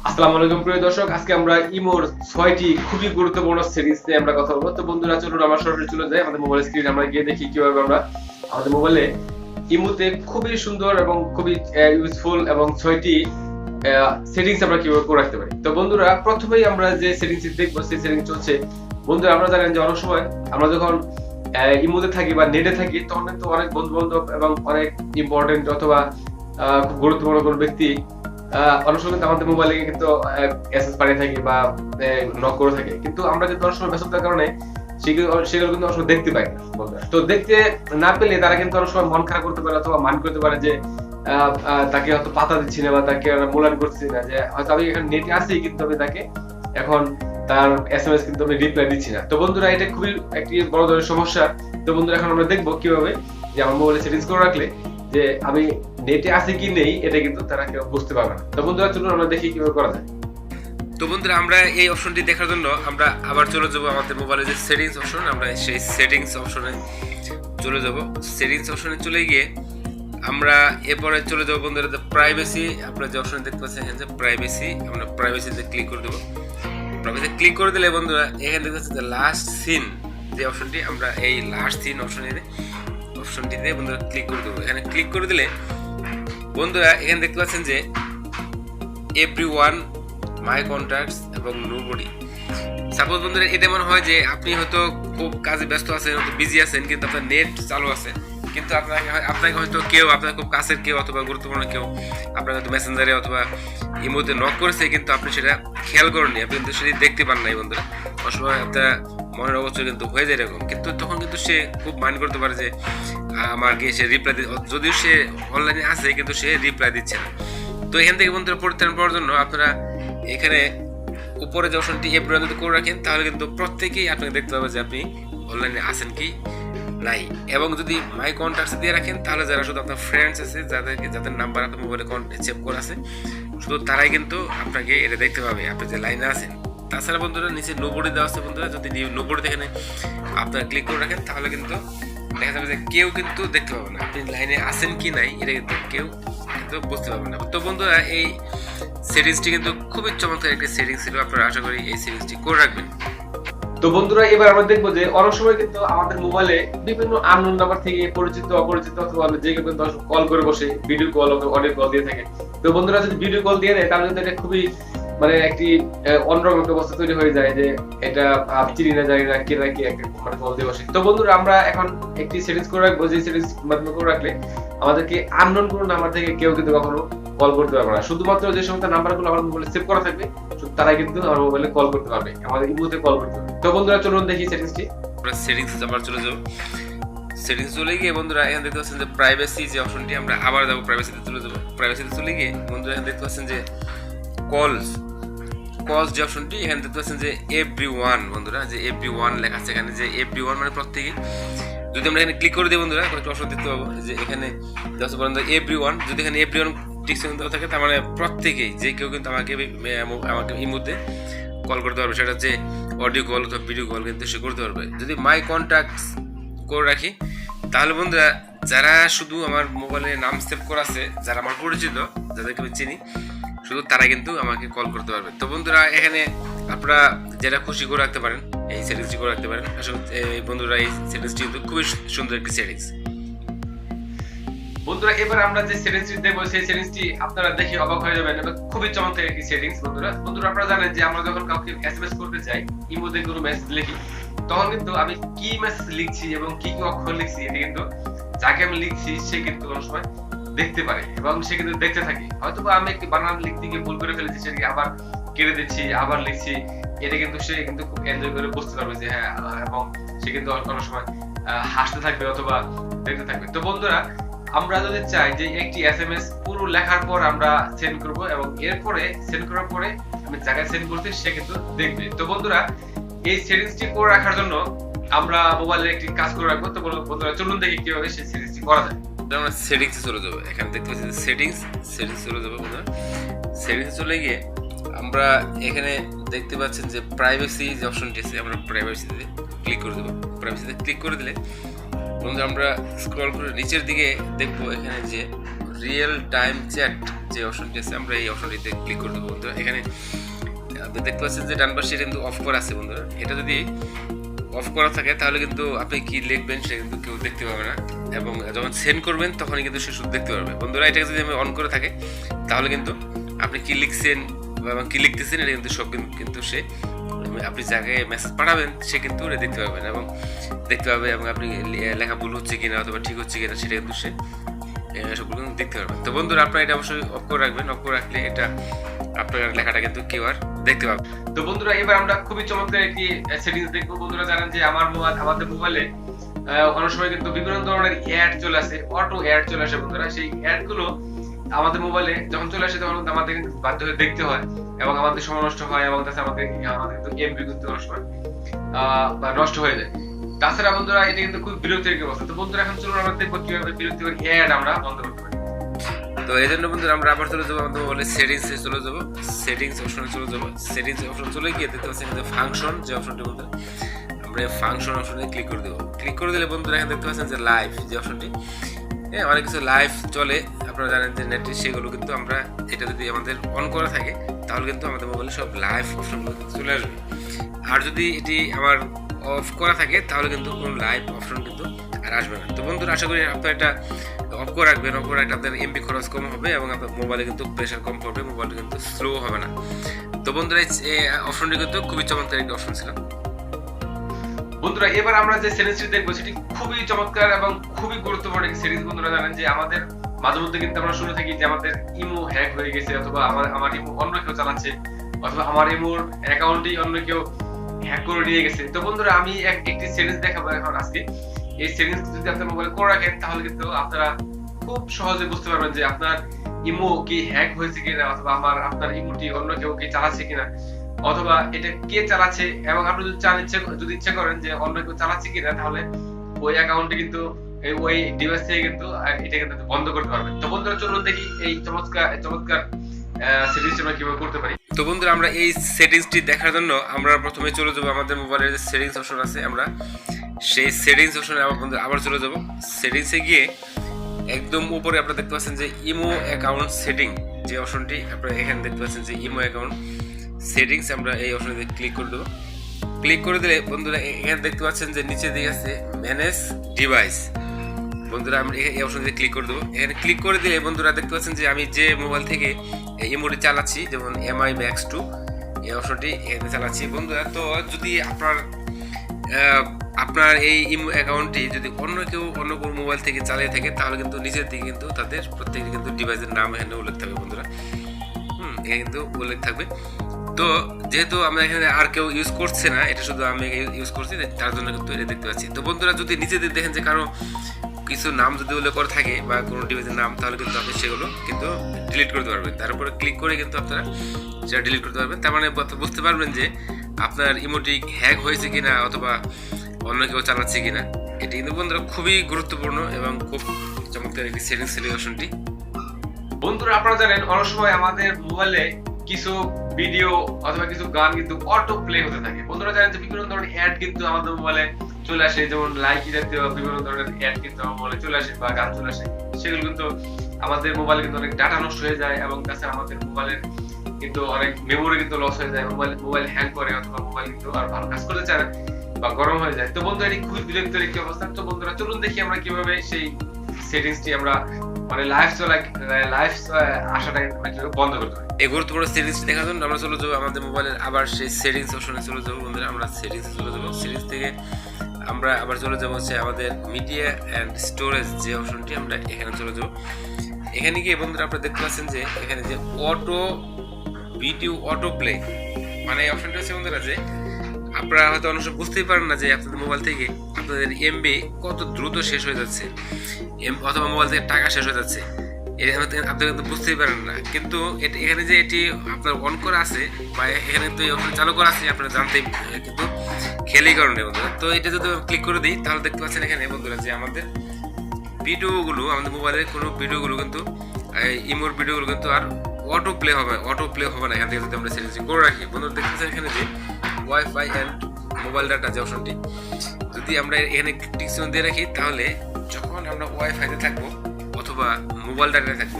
আসসালামু আলাইকুম প্রিয় দর্শক, আজকে আমরা ইমোর 6টি খুবই গুরুত্বপূর্ণ সেটিংস নিয়ে আমরা কথা বলবো। তো বন্ধুরা চলুন আমরা সরাসরি চলে যাই আমাদের মোবাইল স্ক্রিনে, আমরা গিয়ে দেখি কিভাবে আমরা আমাদের মোবাইলে ইমোতে খুবই সুন্দর এবং খুবই ইউজফুল এবং 6টি সেটিংস আমরা কিভাবে করে রাখতে পারি। তো বন্ধুরা প্রথমেই আমরা যে সেটিংস দেখবো সেই সেটিংস হচ্ছে, বন্ধুরা আমরা জানেন যে অনেক সময় আমরা যখন ইমোতে থাকি বা নেটে থাকি তখন কিন্তু অনেক বন্ধু বান্ধব এবং অনেক ইম্পর্টেন্ট অথবা খুব গুরুত্বপূর্ণ কোনো ব্যক্তি অনেক সময় কিন্তু আমাদের মোবাইলে কিন্তু এসএস পাঠিয়ে থাকি বা নক করে থাকে, কিন্তু আমরা কিন্তু অনেক সময় ব্যস্ততার কারণে সেগুলো কিন্তু অনেক সময় দেখতে পাই না বন্ধুরা। তো দেখতে না পেলে তারা কিন্তু অনেক সময় মন খারাপ করতে পারে অথবা মান করতে পারে যে তাকে হয়তো পাতা দিচ্ছি না বা তাকে মূল্যায়ন করছি না, যে হয়তো আমি এখানে নেটে আছি কিন্তু আমি তাকে এখন তার এসএমএস কিন্তু আমি রিপ্লাই দিচ্ছি না। তো বন্ধুরা এটা খুবই একটি বড় ধরনের সমস্যা। তো বন্ধুরা এখন আমরা দেখবো কিভাবে যে আমার মোবাইলে সেটিংস করে রাখলে যে আমি নেটে আছে কি নেই এটা কিন্তু তারা কেউ বুঝতে পারবে না। তো বন্ধুরা চলুন আমরা দেখি কিভাবে করা যায়। তো বন্ধুরা আমরা এই অপশনটি দেখার জন্য আমরা আবার চলে যাব আমাদের মোবাইলে যে সেটিংস অপশন, আমরা সেই সেটিংস অপশনে চলে যাব। সেটিংস অপশনে চলে গিয়ে আমরা এরপরে চলে যাব বন্ধুরা প্রাইভেসি। আপনারা যে অপশন দেখতে পাচ্ছেন এখানে প্রাইভেসি, আমরা প্রাইভেসিতে ক্লিক করে দেবো। প্রাইভেসিতে ক্লিক করে দিলে বন্ধুরা এখানে দেখতে পাচ্ছেন যে লাস্ট সিন যে অপশনটি, আমরা এই লাস্ট সিন অপশনটিতে বন্ধুরা ক্লিক করে দেবো। এখানে ক্লিক করে দিলে বন্ধুরা এখানে দেখতে পাচ্ছেন যে এভরিওয়ান, মাই কন্ট্যাক্টস এবং নোবডি। সাপোজ বন্ধুরা এটা মনে হয় যে আপনি হয়তো খুব কাজে ব্যস্ত আছেন, হয়তো বিজি আছেন, কিন্তু আপনার নেট চালু আছে, কিন্তু আপনাকে হয়তো কেউ, আপনার খুব কাছের কেউ অথবা গুরুত্বপূর্ণ কেউ আপনার হয়তো মেসেঞ্জারে অথবা ইমোতে নক করেছে, কিন্তু আপনি সেটা খেয়াল করেননি, আপনি কিন্তু সেটি দেখতে পান নাই বন্ধুরা। অনেক সময় আপনার মনের অবস্থা কিন্তু হয়ে যায় এরকম, কিন্তু তখন কিন্তু সে খুব মাইন্ড করতে পারে যে আমাকে সে রিপ্লাই যদিও সে অনলাইনে আছে কিন্তু সে রিপ্লাই দিচ্ছে না। তো এখান থেকে বন্ধুরা পরিত্রাণ পাওয়ার জন্য আপনারা এখানে উপরে যে অপশনটি এভরিওয়ান যদি করে রাখেন তাহলে কিন্তু প্রত্যেকেই আপনাকে দেখতে পাবে যে আপনি অনলাইনে আছেন কি নাই। এবং যদি মাই কন্ট্যাক্টস দিয়ে রাখেন তাহলে যারা শুধু আপনার ফ্রেন্ডস আছে, যাদের নাম্বার আপনার মোবাইলে সেভ করা আছে, শুধু তারাই কিন্তু আপনাকে এটা দেখতে পাবে আপনি যে লাইনে আছেন। তাছাড়া বন্ধুরা নিচে নোবডি দেওয়া আছে বন্ধুরা, যদি নোবডি এখানে আপনারা ক্লিক করে রাখেন তাহলে কিন্তু দেখা যাবে যে কেউ কিন্তু দেখতে পাবে না আপনি লাইনে আছেন কি নাই, এটা কিন্তু কেউ কিন্তু বুঝতে পারবে না। তো বন্ধুরা এই সেটিংসটি কিন্তু খুবই চমৎকার একটি সেটিংস ছিল, আপনারা আশা করি এই সেটিংসটি করে রাখবেন। তো বন্ধুরা এবার আমরা দেখবো যে অনেক সময় কিন্তু আমাদের মোবাইলে বিভিন্ন আননোন নাম্বার থেকে পরিচিত অপরিচিত অথবা যে কেউ কিন্তু কল করে বসে ভিডিও কল অথবা অডিও কল দিয়ে থাকে। তো বন্ধুরা যদি ভিডিও কল দিয়ে দেয় তাহলে কিন্তু এটা খুবই মানে একটি অন্যরকম একটা অবস্থা তৈরি হয়ে যায় যে এটা চিনি না জানি না কে না কে একটা মানে কল দিয়ে বসে। তো বন্ধুরা আমরা এখন একটি সেটিংস করে রাখবো, যে সেটিংস মাধ্যমে করে রাখলে আমাদেরকে আননোন কোনো নাম্বার থেকে কেউ কিন্তু কখনো কল করতে পারবে না। শুধুমাত্র যে সমস্ত নাম্বারগুলো আমার মোবাইলে সেভ করা থাকবে তারাই কিন্তু আমার মোবাইলে কল করতে পারবে, আমাদের ইমোতে কল করতে পারবে। তো বন্ধুরা চলুন দেখি সেটিংসটি। আমরা সেটিংস আবার চলে যাব। সেটিংস চলে গিয়ে বন্ধুরা এখানে দেখতে পাচ্ছেন যে প্রাইভেসি যে অপশনটি, আমরা আবার যাবো প্রাইভেসিতে চলে যাবো। প্রাইভেসিতে চলে গিয়ে বন্ধুরা এখানে দেখতে পাচ্ছেন যে কলস যে অপশনটি, এখানে দেখতে পাচ্ছেন যে এভরিওয়ান বন্ধুরা, যে এভরিওয়ান লেখা আছে এখানে, যে এভরিওয়ান মানে প্রত্যেকে। যদি আমরা এখানে ক্লিক করে দিই বন্ধুরা একটা অপশন দেখতে পাবো যে এখানে এভরিওয়ান, যদি এখানে এভরিওয়ান টিকচিহ্ন দেওয়া থাকে তার মানে প্রত্যেকেই, যে কেউ কিন্তু আমাকে ইমোতে কল করতে পারবে, সেটা হচ্ছে অডিও কল অথবা ভিডিও কল কিন্তু সে করতে পারবে। যদি মাই কন্ট্যাক্টস করে রাখি তাহলে বন্ধুরা যারা শুধু আমার মোবাইলে নাম সেভ করা আছে, যারা আমার পরিচিত, যাদেরকে আমি চিনি, শুধু তারা কিন্তু আমাকে কল করতে পারবে। তো বন্ধুরা এখানে আপনারা যেটা খুশি করে রাখতে পারেন, এই সেটিংসটি করে রাখতে পারেন। আসলে বন্ধুরা এই সেটিংসটি কিন্তু খুবই সুন্দর একটি সেটিংস। বন্ধুরা এবার আমরা যে সেটিংসটি দেখবো সেই সেটিংসটি আপনারা দেখে অবাক হয়ে যাবেন এবং খুবই চমৎকার একটি সেটিংস। বন্ধুরা আপনারা জানেন যে আমরা যখন কাউকে এসএমএস করতে চাই, ইমোতে কোনো মেসেজ লিখি, তখন কিন্তু আমি কি মেসেজ লিখছি এবং কি কি অক্ষর লিখছি এটা কিন্তু যাকে আমি লিখছি সে কিন্তু কোনো সময় দেখতে পারে এবং সে কিন্তু দেখতে থাকে। হয়তো আমি একটি বানান লিখতে গিয়ে ভুল করে ফেলেছি, সেটাকে আবার কেটে দিচ্ছি, আবার লিখছি, এটা কিন্তু সে কিন্তু খুব এনজয় করে বুঝতে পারবে যে হ্যাঁ, এবং সে কিন্তু কোনো সময় হাসতে থাকবে অথবা দেখতে থাকবে। তো বন্ধুরা আমরা যদি চাই যে একটি এসএমএস পুরো লেখার পর আমরা সেন্ড করব এবং এরপরে সেন্ড করার পরে আমি যাকে সেন্ড করছি সে কিন্তু দেখবে। তো বন্ধুরা এই সেটিংসটি করে রাখার জন্য আমরা মোবাইলে একটি কাজ করে রাখবো। তো বন্ধুরা চলুন দেখি কিভাবে সেই সেটিংসটি করা যায়। আমরা সেটিংসে চলে যাবো। এখানে দেখতে পাচ্ছি সেটিংস চলে যাবো বন্ধুরা। সেটিংসে চলে গিয়ে আমরা এখানে দেখতে পাচ্ছেন যে প্রাইভেসি যে অপশনটি আছে, আমরা প্রাইভেসিতে ক্লিক করে দেবো। প্রাইভেসিতে ক্লিক করে দিলে বন্ধুরা আমরা স্ক্রল করে নিচের দিকে দেখবো এখানে যে রিয়েল টাইম চ্যাট যে অপশনটি আছে আমরা এই অপশনটিতে ক্লিক করে দেবো বন্ধুরা। এখানে দেখতে পাচ্ছেন যে ডান পাশে কিন্তু অফ করা আছে বন্ধুরা। এটা যদি অফ করা থাকে তাহলে কিন্তু আপনি কি লিখবেন সে কিন্তু কেউ দেখতে পাবে না, এবং যখন সেন্ড করবেন তখনই কিন্তু সে শুধু দেখতে পারবে বন্ধুরা। এটাকে যদি আমি অন করে থাকে তাহলে কিন্তু আপনি কি লিখছেন এবং কি লিখতেছেন এটা কিন্তু সব কিন্তু সে, আপনি যাকে মেসেজ পাঠাবেন সে কিন্তু এটা দেখতে পাবেন এবং দেখতে পাবে, এবং আপনি লেখা ভুল হচ্ছে কিনা অথবা ঠিক হচ্ছে কিনা সেটা কিন্তু সে সবগুলো কিন্তু দেখতে পারবেন। তো বন্ধুরা আপনারা এটা অবশ্যই অফ করে রাখবেন, অফ করে রাখলে এটা আপনার লেখাটা কিন্তু কেউ আর দেখতে পাবে। তো বন্ধুরা এবার আমরা খুবই চমৎকার একটি সেটিংস দেখবো। বন্ধুরা জানেন যে আমাদের মোবাইলে অনেক সময় কিন্তু বিভিন্ন ধরনের অ্যাড চলে আসে, অটো অ্যাড চলে আসে বন্ধুরা। সেই অ্যাড গুলো আমাদের মোবাইলে যখন চলে আসে তখন আমাদের বাধ্য হয়ে দেখতে হয় এবং আমাদের সময় নষ্ট হয়, এবং তাছাড়া আমাদের কিন্তু এমবি কিন্তু অনেক সময় নষ্ট হয়ে যায়। তাছাড়া বন্ধুরা এটা কিন্তু খুব বিরক্তির একটি অবস্থা। তো বন্ধুরা এখন চলুন আমরা দেখবো কিভাবে বিরক্তিকর অ্যাড আমরা বন্ধ করতে পারি। তো এই জন্য বন্ধুরা আমরা আবার চলে যাবো আমাদের মোবাইলে সেটিংসে চলে যাবো, সেটিংস অপশনে চলে যাবো। সেটিংস অপশন চলে গিয়ে দেখতে পাচ্ছি এখানে ফাংশন যে অপশনটি বন্ধুরা, আমরা ফাংশন অপশনে ক্লিক করে দেবো। ক্লিক করে দিলে বন্ধুরা এখানে দেখতে পাচ্ছেন যে লাইভ যে অপশনটি, হ্যাঁ অনেক কিছু লাইভ চলে আপনারা জানেন যে নেটে, সেগুলো কিন্তু আমরা এটা যদি আমাদের অন করা থাকে তাহলে কিন্তু আমাদের মোবাইলে সব লাইভ অপশনগুলো কিন্তু চলে আসবে। আর যদি এটি আমার অফ করা থাকে তাহলে কিন্তু কোনো লাইভ অপশন কিন্তু আর আসবে না। তো বন্ধুরা আশা করি আপনারা এটা অফ করে রাখবেন, অফ করে রাখলে আপনার এমবি খরচ কম হবে এবং আপনার মোবাইলে কিন্তু প্রেশার কম পড়বে, মোবাইলটা কিন্তু স্লো হবে না। তো বন্ধুরা এই অপশনটি কিন্তু খুবই চমৎকার একটি অপশন ছিল। বন্ধুরা এবার আমরা যে সেটিংসটি দেখবো সেটি খুবই চমৎকার এবং খুবই গুরুত্বপূর্ণ একটি সেটিংস। বন্ধুরা জানেন যে আমাদের মাঝে মধ্যে কিন্তু আমরা শুনে থাকি যে আমাদের ইমো হ্যাক হয়ে গেছে, অথবা আমার ইমো অন্য কেউ চালাচ্ছে, অথবা আমার ইমোর অ্যাকাউন্টই অন্য কেউ হ্যাক করে নিয়ে গেছে। তো বন্ধুরা আমি একটি সেটিংস দেখাবো এখন আজকে। এই সেটিংস যদি আপনার মোবাইলে করে রাখেন তাহলে কিন্তু আপনারা খুব সহজে বুঝতে পারবেন যে আপনার ইমো কি হ্যাক হয়েছে কিনা, অথবা আপনার ইমোটি অন্য কেউ কি চালাচ্ছে কিনা, অথবা এটা কে চালাচ্ছে। এবং আপনি যদি চান যদি ইচ্ছা করেন যে অন্য কেউ চালাচ্ছে কিনা, তাহলে ওই অ্যাকাউন্টে কিন্তু ওই ডিভাইস থেকে কিন্তু এটা কিন্তু বন্ধ করতে পারবেন। তো বন্ধুরা চলুন দেখি এই চমৎকার সেটিংস আমরা কিভাবে করতে পারি। তো বন্ধুরা আমরা এই সেটিংসটি দেখার জন্য আমরা প্রথমে চলে যাব আমাদের মোবাইলের যে সেটিংস অপশন আছে, আমরা সেই সেটিংস অপশনে আবার চলে যাব। সেটিংসে গিয়ে একদম উপরে আপনারা দেখতে পাচ্ছেন যে ইমো অ্যাকাউন্ট সেটিং যে অপশনটি, আপনারা এখানে দেখতে পাচ্ছেন যে ইমো অ্যাকাউন্ট সেটিংস, আমরা এই অপশনে ক্লিক করে দেবো। ক্লিক করে দিলে বন্ধুরা এখানে দেখতে পাচ্ছেন যে নিচে দিকে আছে ম্যানেজ ডিভাইস। বন্ধুরা আমরা এই অপশনে ক্লিক করে দেবো। এখানে ক্লিক করে দিলে বন্ধুরা দেখতে পাচ্ছেন যে আমি যে মোবাইল থেকে ইমোটি চালাচ্ছি, যেমন MI Max 2 এই অপশনটি এখানে চালাচ্ছি বন্ধুরা। তো যদি আপনার এই ইমো অ্যাকাউন্টটি যদি অন্য কোনো মোবাইল থেকে চালিয়ে থাকে তাহলে কিন্তু নিচের দিকে কিন্তু তাদের প্রত্যেকটি কিন্তু ডিভাইসের নাম এখানে উল্লেখ থাকবে বন্ধুরা। এখানে কিন্তু উল্লেখ থাকবে। তো যেহেতু আমরা এখানে আর কেউ ইউজ করছে না, এটা শুধু আমি ইউজ করছি, তার জন্য কিন্তু এটা দেখতে পাচ্ছি। তো বন্ধুরা যদি নিচেদের দেখেন যে কারো কিছু নাম যদি উল্লেখ করা থাকে বা কোনো ডিভাইসের নাম, তাহলে কিন্তু আপনি সেগুলো কিন্তু ডিলিট করতে পারবেন। তার উপরে ক্লিক করে কিন্তু আপনারা সেটা ডিলিট করতে পারবেন। তার মানে বুঝতে পারবেন যে আপনার ইমোটি হ্যাক হয়েছে কিনা অথবা অন্য কেউ চালাচ্ছে কিনা। এটি কিন্তু বন্ধুরা খুবই গুরুত্বপূর্ণ এবং খুব চমৎকার একটি সেটিংস সলিউশনটি। বন্ধুরা আপনারা জানেন অনেক সময় আমাদের মোবাইলে কিছু ভিডিও অথবা কিছু গান কিন্তু অটো প্লে হতে থাকে। বন্ধুরা জানেন যে বিভিন্ন ধরনের অ্যাড কিন্তু আমাদের মোবাইলে চলে আসে, যেমন লাইক জাতীয় বিভিন্ন ধরনের অ্যাড কিন্তু আমার মোবাইলে চলে আসে বা গান চলে আসে। সেগুলো কিন্তু আমাদের মোবাইলে কিন্তু অনেক ডাটা নষ্ট হয়ে যায়, এবং তাছাড়া আমাদের মোবাইলের কিন্তু অনেক মেমোরি কিন্তু লস হয়ে যায়, মোবাইল হ্যাং করে, অথবা মোবাইল কিন্তু আর ভালো কাজ করতে চায় না বা গরম হয়ে যায়। তো বন্ধুরা এটি খুবই বিরক্তিকর একটি অবস্থা। তো বন্ধুরা চলুন দেখি আমরা কিভাবে সেই সেটিংসটি আমরা মানে লাইভ আসাটা বন্ধ করতে পারি। এই গুরুত্বপূর্ণ সেটিংসটি দেখার জন্য আমরা চলে যাবো আমাদের মোবাইলের আবার সেই সেটিংস অপশনে চলে যাবো বন্ধুরা। আমরা সেটিংসে চলে যাবো। সেটিংস থেকে আমরা আবার চলে যাবো হচ্ছে আমাদের মিডিয়া অ্যান্ড স্টোরেজ যে অপশনটি, আমরা এখানে চলে যাবো। এখানে গিয়ে বন্ধুরা আপনারা দেখতে পাচ্ছেন যে এখানে যে ভিডিও অটো প্লে, মানে এই অপশনটা হচ্ছে বন্ধুরা যে আপনারা হয়তো অনেক সময় বুঝতেই পারেন না যে আপনাদের মোবাইল থেকে আপনাদের এমবি কত দ্রুত শেষ হয়ে যাচ্ছে, অথবা মোবাইল থেকে টাকা শেষ হয়ে যাচ্ছে, আপনি কিন্তু বুঝতেই পারেন না। কিন্তু এখানে যে এটি আপনার অন করা আছে বা এখানে তো এই অপশন চালু করা আছে আপনারা জানতেই কিন্তু খেলেই কারণে বন্ধুরা। তো এটা যদি ক্লিক করে দিই তাহলে দেখতে পাচ্ছেন এখানে বন্ধুরা যে আমাদের ভিডিওগুলো, আমাদের মোবাইলের কোনো ভিডিওগুলো কিন্তু ইমোর ভিডিওগুলো কিন্তু আর অটো প্লে হবে না। এখান থেকে যদি আমরা সেটিংস করে রাখি বন্ধুরা, দেখতে পাচ্ছেন এখানে যে ওয়াইফাই অ্যান্ড মোবাইল ডাটা যে অপশনটি, যদি আমরা এখানে টিকচিহ্ন দিয়ে রাখি তাহলে যখন আমরা ওয়াইফাইতে থাকবো অথবা মোবাইল ডাটাতে থাকবো,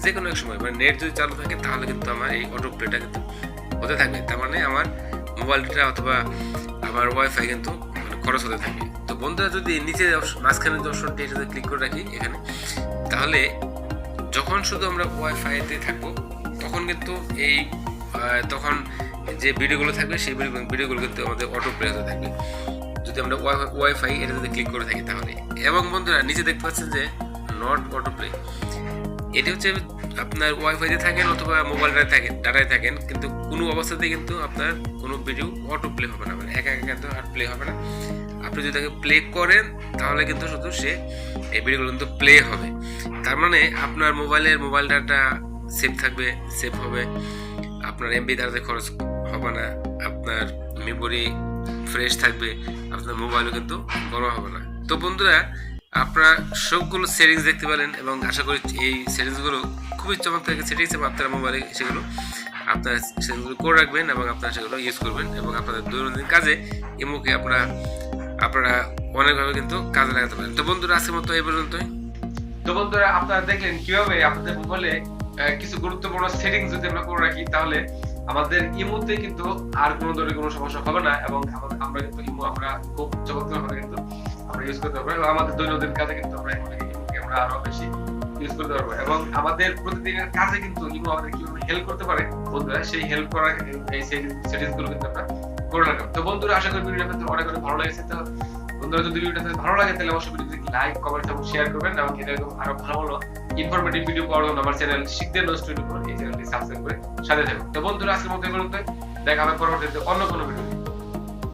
যে কোনো এক সময় মানে নেট যদি চালু থাকে তাহলে কিন্তু আমার এই অটো প্লেটা কিন্তু হতে থাকবে। তার মানে আমার মোবাইলটা অথবা আমার ওয়াইফাই কিন্তু মানে খরচ হতে থাকবে। তো বন্ধুরা যদি নিচে মাঝখানে যে অপশনটি এটাতে ক্লিক করে রাখি এখানে, তাহলে যখন শুধু আমরা ওয়াইফাইতে থাকবো তখন কিন্তু এই তখন যে ভিডিওগুলো থাকবে সেই ভিডিওগুলো কিন্তু আমাদের অটো প্লে হতে থাকবে যদি আমরা ওয়াইফাই এটাতে ক্লিক করে থাকি তাহলে। এবং বন্ধুরা নিচে দেখতে পাচ্ছেন যে নট অটো প্লে, এটি হচ্ছে আপনার ওয়াইফাইতে থাকেন অথবা মোবাইলটায় থাকেন ডাটায় থাকেন, কিন্তু কোনো অবস্থাতেই কিন্তু আপনার কোনো ভিডিও অটো প্লে হবে না, মানে একা একা কিন্তু আর প্লে হবে না। আপনি যদি তাকে প্লে করেন তাহলে কিন্তু শুধু সে এই ভিডিওগুলো কিন্তু প্লে হবে। তার মানে আপনার মোবাইল ডাটা সেভ থাকবে, সেভ হবে, আপনার এমবি তাড়াতাড়ি খরচ হবে না, আপনার মেমোরি ফ্রেশ থাকবে, আপনার মোবাইলও কিন্তু গরম হবে না। তো বন্ধুরা আপনারা সবগুলো সেটিংস দেখতে পেলেন এবং আশা করি এই সেটিংসগুলো খুবই চমৎকার সেটিংস এবং আপনারা মোবাইলে সেগুলো আপনারা সেটিংসগুলো করে রাখবেন এবং আপনারা সেগুলো ইউজ করবেন এবং আপনাদের দৈনন্দিন কাজে ইমোকে আপনারা অনেকভাবে কিন্তু কাজে লাগাতে পারেন। তো বন্ধুরা আজকের মতো এই পর্যন্তই। তো বন্ধুরা আপনারা দেখলেন কিভাবে আপনাদের মোবাইলে কিছু গুরুত্বপূর্ণ সেটিংস যদি আমরা করে রাখি তাহলে আমাদের ইমোতে কিন্তু আর কোনো ধরনের কোনো সমস্যা হবে না এবং আমরা কিন্তু ইমো আমরা খুব চমৎকারভাবে কিন্তু আমরা ইউজ করতে পারবো এবং আমাদের দৈনন্দিন কাজে কিন্তু আমরা ইমোকে আমরা আরো বেশি ইউজ করতে পারবো এবং আমাদের প্রতিদিনের কাজে কিন্তু ইমো আমাদের কিভাবে হেল্প করতে পারে বন্ধুরা সেই হেল্প করা এই সেটিংস গুলো কিন্তু আমরা করে রাখলাম। তো বন্ধুরা আশা করি ভিডিওটা আপনাদের অনেক অনেক ভালো লেগেছে। তো বন্ধুরা যদি ভিডিওটা ভালো লাগে তাহলে অবশ্যই ভিডিওটি লাইক কমেন্ট এবং শেয়ার করবেন এবং এরকম আরো ভালো ভালো ইনফরমেটিভ ভিডিও পাওয়ার জন্য আমার চ্যানেল শিখতে নোস্ট এই চ্যানেলটি সাবস্ক্রাইব করে সাথে থাকুন। তো বন্ধুরা আজকের মতো এই পর্যন্ত, দেখা হবে পরবর্তীতে অন্য কোনো ভিডিও।